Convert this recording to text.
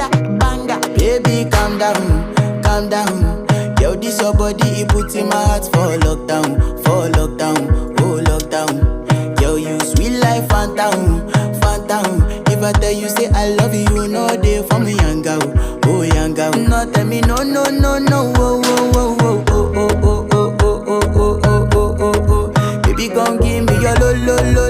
banger. Baby, calm down, calm down. Yo, this your body, it puts in my heart for lockdown, oh lockdown. Yo, you sweet life, phantom, phantom. If I tell you say I love you, you know they for me, young girl, oh young girl. No, tell me no, no, no, no, oh, oh, oh, oh, oh, oh, oh, oh, oh, oh, oh, oh, oh, oh. Baby, come give me your lo, lo, lo,